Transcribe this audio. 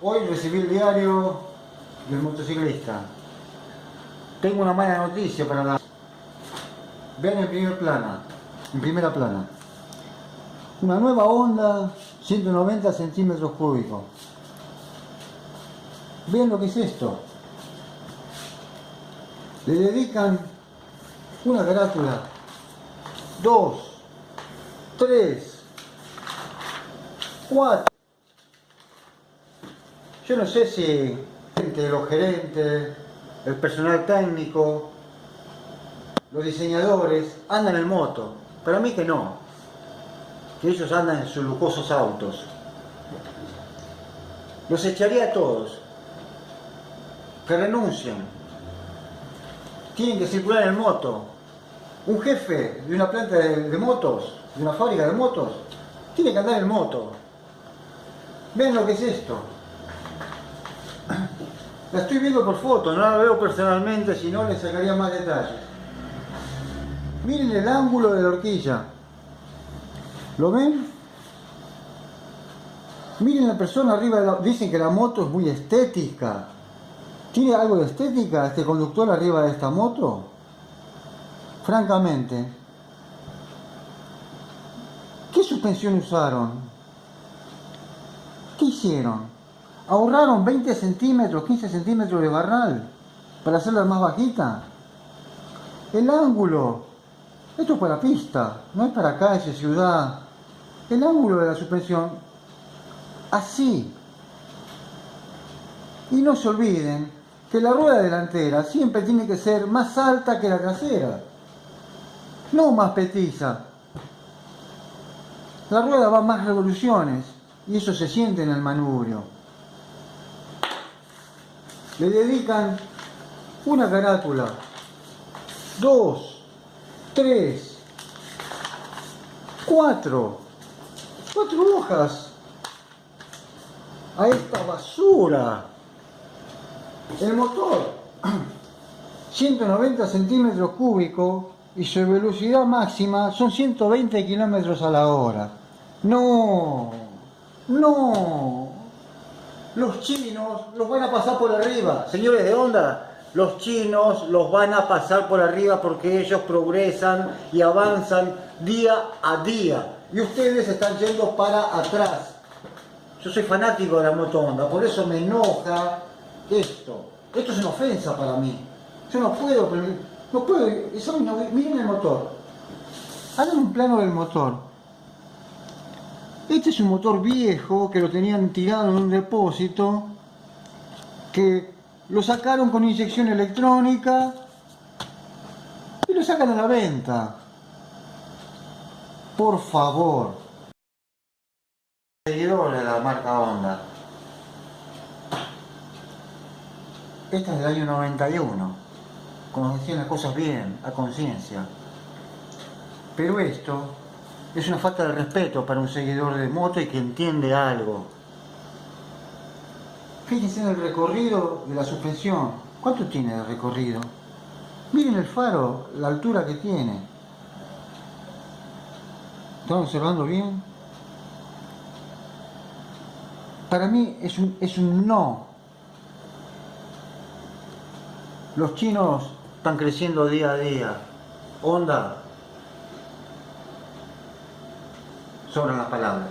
Hoy recibí el diario del motociclista. Tengo una mala noticia para dar. Vean en primera plana. Una nueva Honda 190 centímetros cúbicos. Vean lo que es esto. Le dedican una carátula, 2, 3, 4. Yo no sé si los gerentes, el personal técnico, los diseñadores andan en moto. Para mí que no, que ellos andan en sus lujosos autos. Los echaría a todos, que renuncian. Tienen que circular en moto. Un jefe de una planta de motos, de una fábrica de motos, tiene que andar en moto. Vean lo que es esto. La estoy viendo por foto, no la veo personalmente, si no les sacaría más detalles. Miren el ángulo de la horquilla. ¿Lo ven? Miren la persona arriba, dicen que la moto es muy estética. ¿Tiene algo de estética este conductor arriba de esta moto? Francamente, ¿qué suspensión usaron? ¿Qué hicieron? ¿Ahorraron 20 centímetros, 15 centímetros de barral para hacerla más bajita? El ángulo, esto es para pista, no es para calle, ciudad. El ángulo de la suspensión, así. Y no se olviden que la rueda delantera siempre tiene que ser más alta que la trasera, no más petiza. La rueda va a más revoluciones y eso se siente en el manubrio. Le dedican una carátula, 2, 3, 4 hojas a esta basura. El motor 190 centímetros cúbicos y su velocidad máxima son 120 kilómetros a la hora. No, los chinos los van a pasar por arriba, señores de Honda. Los chinos los van a pasar por arriba porque ellos progresan y avanzan día a día y ustedes están yendo para atrás. Yo soy fanático de la moto Honda, por eso me enoja esto. Esto es una ofensa para mí. Yo no puedo, miren el motor. Hagan un plano del motor. Este es un motor viejo que lo tenían tirado en un depósito, que lo sacaron con inyección electrónica y lo sacan a la venta. Por favor. Seguidores de la marca Honda. Esta es del año 91, como decían las cosas bien, a conciencia. Pero esto es una falta de respeto para un seguidor de moto y que entiende algo. Fíjense en el recorrido de la suspensión. ¿Cuánto tiene de recorrido? Miren el faro, la altura que tiene. ¿Están observando bien? Para mí es un no. Los chinos están creciendo día a día. Honda, sobran las palabras.